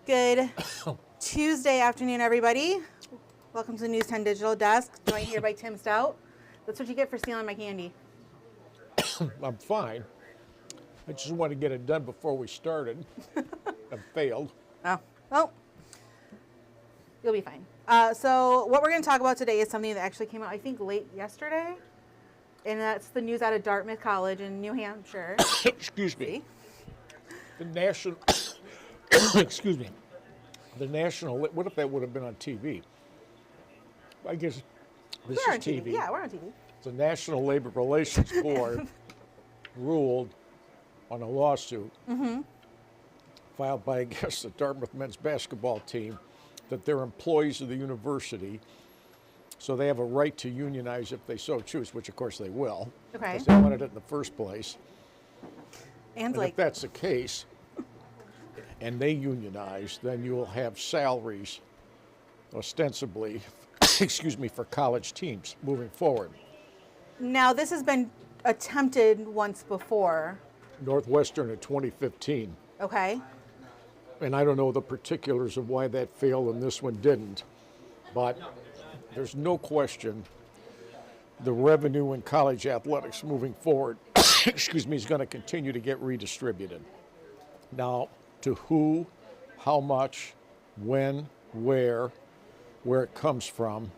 Good Tuesday afternoon, everybody. Welcome to the News 10 Digital Desk, joined here by Tim Stout. That's what you get for stealing my candy. I'm fine. I just want to get it done before we started. I've failed. Oh, well, you'll be fine. So what we're going to talk about today is something that actually came out, I think, late yesterday. And that's the news out of Dartmouth College in New Hampshire. Excuse me. The national, excuse me. The national, what if that would have been on TV? I guess this is TV. Yeah, we're on TV. The National Labor Relations Board ruled on a lawsuit filed by, I guess, the Dartmouth men's basketball team that they're employees of the university, so they have a right to unionize if they so choose, which of course they will, because they wanted it in the first place. And if that's the case, and they unionize, then you will have salaries, ostensibly, excuse me, for college teams moving forward. Now, this has been attempted once before. Northwestern in 2015. Okay. And I don't know the particulars of why that failed and this one didn't, but there's no question the revenue in college athletics moving forward, excuse me, is going to continue to get redistributed. Now, to who, how much, when, where it comes from,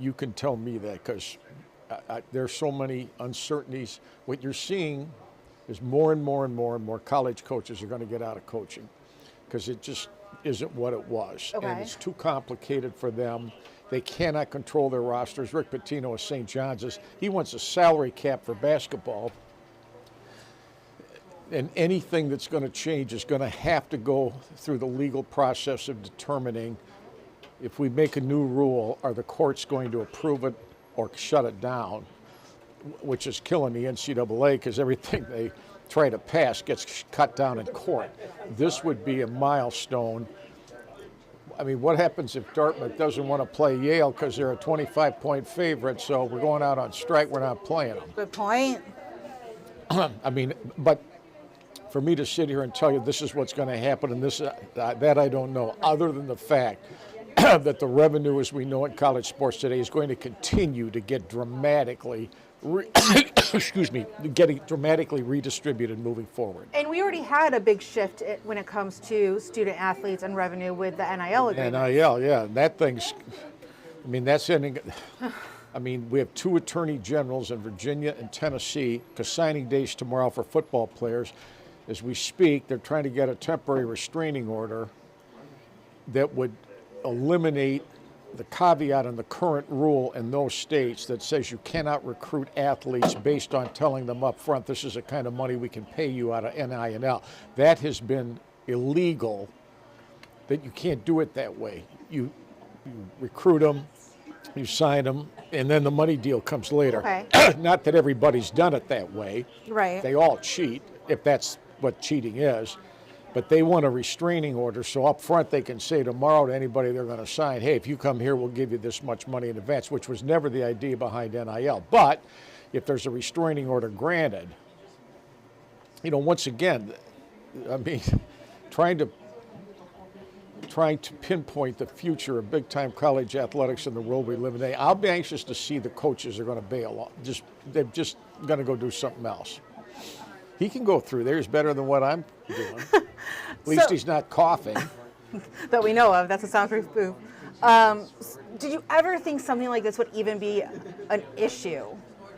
you can tell me that, because there's so many uncertainties. What you're seeing is more and more college coaches are going to get out of coaching because it just isn't what it was. Okay. And it's too complicated for them. They cannot control their rosters. Rick Pitino of St. John's, he wants a salary cap for basketball. And anything that's going to change is going to have to go through the legal process of determining if we make a new rule, are the courts going to approve it or shut it down, which is killing the NCAA because everything they try to pass gets cut down in court. This would be a milestone. I mean, what happens if Dartmouth doesn't want to play Yale because they're a 25-point favorite, so we're going out on strike, we're not playing them? Good point. I mean, but for me to sit here and tell you this is what's going to happen and this, that I don't know, other than the fact that the revenue as we know in college sports today is going to continue to get dramatically excuse me, getting dramatically redistributed moving forward. And we already had a big shift when it comes to student athletes and revenue with the NIL agreement. NIL, yeah, that thing's, I mean, that's ending. I mean, we have two attorney generals in Virginia and Tennessee, because signing days tomorrow for football players. As we speak, they're trying to get a temporary restraining order that would eliminate the caveat in the current rule in those states that says you cannot recruit athletes based on telling them up front, this is the kind of money we can pay you out of NIL. That has been illegal, that you can't do it that way. You recruit them, you sign them, and then the money deal comes later. Okay. Not that everybody's done it that way. Right. They all cheat, if that's what cheating is. But they want a restraining order, so up front they can say tomorrow to anybody they're going to sign, hey, if you come here, we'll give you this much money in advance, which was never the idea behind NIL. But if there's a restraining order granted, you know, once again, I mean, trying to pinpoint the future of big-time college athletics in the world we live in today, I'll be anxious to see the coaches are going to bail off. They're just going to go do something else. He can go through there. He's better than what I'm doing. At least he's not coughing. That we know of. That's a soundproof booth. Did you ever think something like this would even be an issue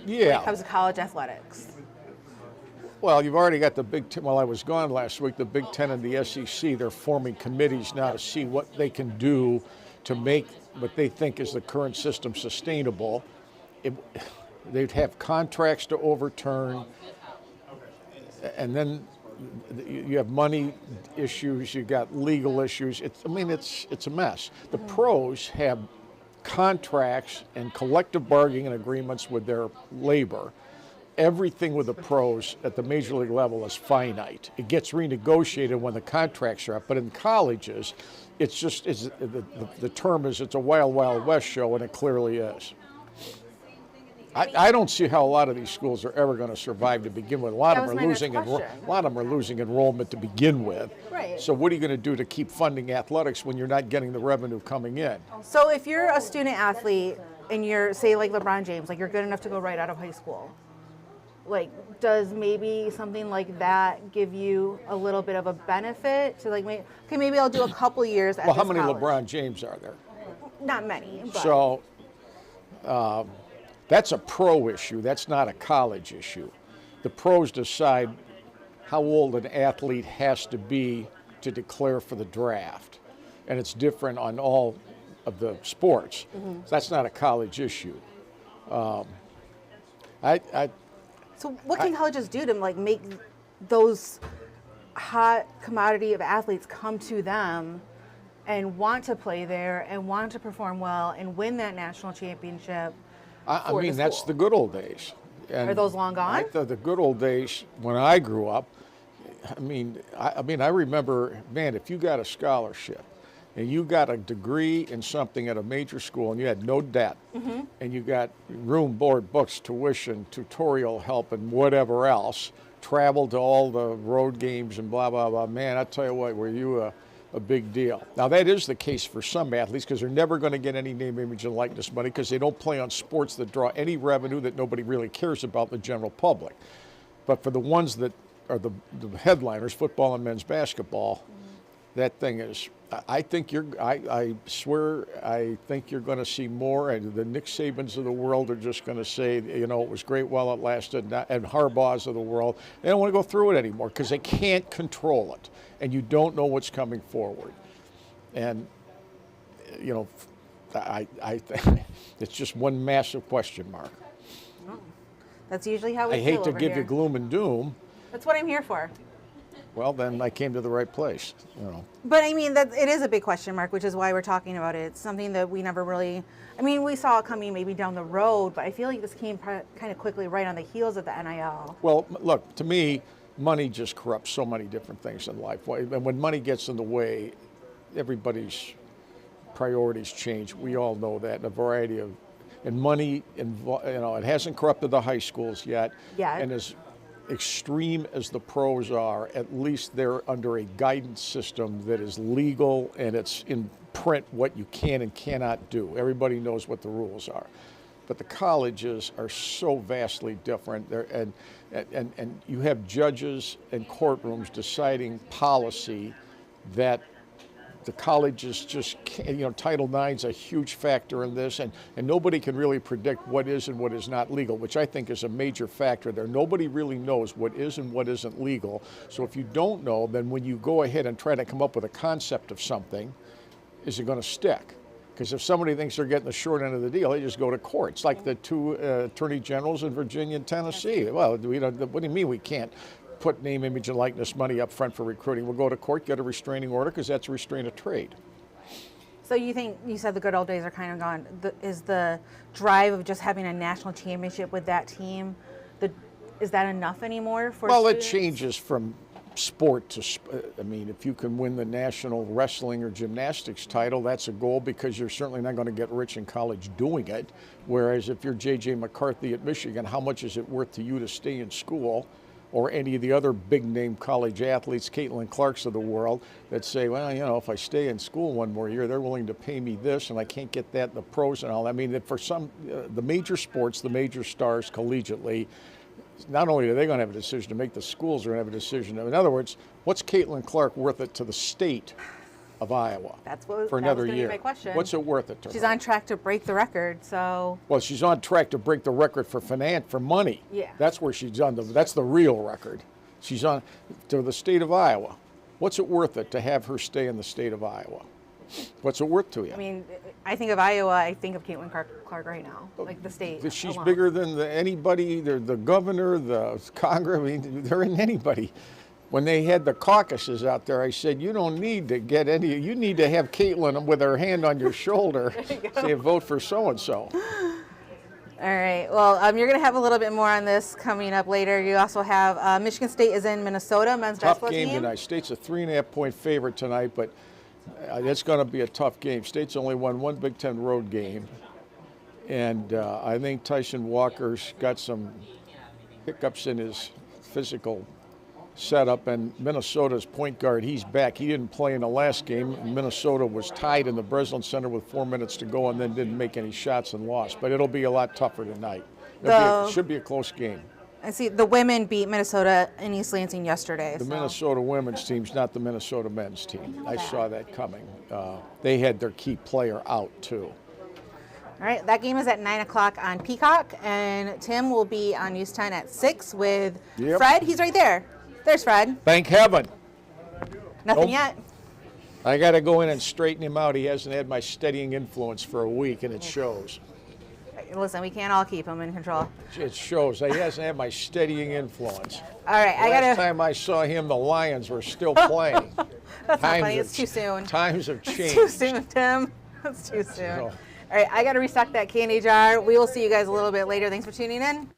when it comes to college athletics? Well, you've already got the Big Ten. While I was gone last week, the Big Ten and the SEC, they're forming committees now to see what they can do to make what they think is the current system sustainable. They'd have contracts to overturn. And then you have money issues, you got legal issues. It's a mess. The pros have contracts and collective bargaining agreements with their labor. Everything with the pros at the major league level is finite. It gets renegotiated when the contracts are up. But in colleges, the term is it's a wild, wild west show, and it clearly is. I don't see how a lot of these schools are ever going to survive to begin with. A lot That of them was are my next losing question. a lot of them are losing enrollment to begin with. Right. So what are you going to do to keep funding athletics when you're not getting the revenue coming in? So if you're a student athlete and you're, say, like LeBron James, like you're good enough to go right out of high school, like does maybe something like that give you a little bit of a benefit to like, okay, maybe I'll do a couple years at Well, how this many college. LeBron James are there? Not many. But. So that's a pro issue. That's not a college issue. The pros decide how old an athlete has to be to declare for the draft. And it's different on all of the sports. So that's not a college issue. So what can colleges do to like make those hot commodity of athletes come to them and want to play there and want to perform well and win that national championship? I mean, that's the good old days. And Are those long gone? the good old days when I grew up. I mean, I remember, man, if you got a scholarship and you got a degree in something at a major school and you had no debt, and you got room, board, books, tuition, tutorial help, and whatever else, traveled to all the road games and blah, blah, blah, man, I tell you what, were you a big deal. Now, that is the case for some athletes because they're never going to get any name, image, and likeness money because they don't play on sports that draw any revenue that nobody really cares about, the general public. But for the ones that are the headliners, football and men's basketball, that thing is, I think I swear, I think you're going to see more, and the Nick Sabans of the world are just going to say, you know, it was great while it lasted, and Harbaughs of the world, they don't want to go through it anymore because they can't control it, and you don't know what's coming forward. And, you know, I think it's just one massive question mark. That's usually how we I feel hate to over give here. you gloom and doom. That's what I'm here for. Well, then I came to the right place, you know. But I mean, that it is a big question mark, which is why we're talking about it. It's something that we never really, I mean, we saw it coming maybe down the road, but I feel like this came kind of quickly right on the heels of the NIL. Well, look, to me, money just corrupts so many different things in life. And when money gets in the way, everybody's priorities change. We all know that in a variety of, and money, you know, it hasn't corrupted the high schools yet. Yeah. And as extreme as the pros are, at least they're under a guidance system that is legal and it's in print what you can and cannot do. Everybody knows what the rules are. But the colleges are so vastly different. And you have judges and courtrooms deciding policy that the colleges just can't, you know, Title IX is a huge factor in this, and nobody can really predict what is and what is not legal, which I think is a major factor there. Nobody really knows what is and what isn't legal. So if you don't know, then when you go ahead and try to come up with a concept of something, is it going to stick? Because if somebody thinks they're getting the short end of the deal, they just go to court. It's like the two attorney generals in Virginia and Tennessee. Well, what do you mean we can't put name, image, and likeness money up front for recruiting? We'll go to court, get a restraining order, because that's a restraint of trade. So you think, you said the good old days are kind of gone. Is the drive of just having a national championship with that team, is that enough anymore for Well, students? it changes from sport to, I mean, if you can win the national wrestling or gymnastics title, that's a goal because you're certainly not going to get rich in college doing it. Whereas if you're J.J. McCarthy at Michigan, how much is it worth to you to stay in school? Or any of the other big-name college athletes, Caitlin Clarks of the world, that say, well, you know, if I stay in school one more year, they're willing to pay me this, and I can't get that in the pros and all. I mean, for some, the major sports, the major stars collegiately, not only are they going to have a decision to make, the schools are going to have a decision. In other words, what's Caitlin Clark worth it to the state of Iowa for another year? Be my question. What's it worth it to She's her? on track to break the record, so. Well, she's on track to break the record for money. Yeah. That's where she's on. That's the real record. She's on to the state of Iowa. What's it worth it to have her stay in the state of Iowa? What's it worth to you? I mean, I think of Iowa, I think of Caitlin Clark right now, like the state. She's alone. bigger than anybody, the governor, the Congress. I mean, they're in anybody. When they had the caucuses out there, I said, you don't need to get any, you need to have Caitlin with her hand on your shoulder, say vote for so-and-so. All right. Well, you're going to have a little bit more on this coming up later. You also have Michigan State is in Minnesota, men's Tough basketball game team. tonight. State's a 3.5-point favorite tonight, but it's going to be a tough game. State's only won one Big Ten road game And I think Tyson Walker's got some hiccups in his physical setup, and Minnesota's point guard, he's back. He didn't play in the last game. Minnesota was tied in the Breslin Center with 4 minutes to go and then didn't make any shots and lost. But it'll be a lot tougher tonight. It should be a close game. I see the women beat Minnesota in East Lansing yesterday. The Minnesota women's team's not the Minnesota men's team. I saw that coming. They had their key player out, too. All right, that game is at 9 o'clock on Peacock, and Tim will be on News 10 at 6 with Fred. He's right there. There's Fred. Thank heaven. Nothing yet. I got to go in and straighten him out. He hasn't had my steadying influence for a week, and it shows. Listen, we can't all keep him in control. It shows. He hasn't had my steadying influence. All right, Last time I saw him, the Lions were still playing. That's not funny. It's too soon. Times have changed. It's too soon, Tim. It's too soon. All right, I got to restock that candy jar. We will see you guys a little bit later. Thanks for tuning in.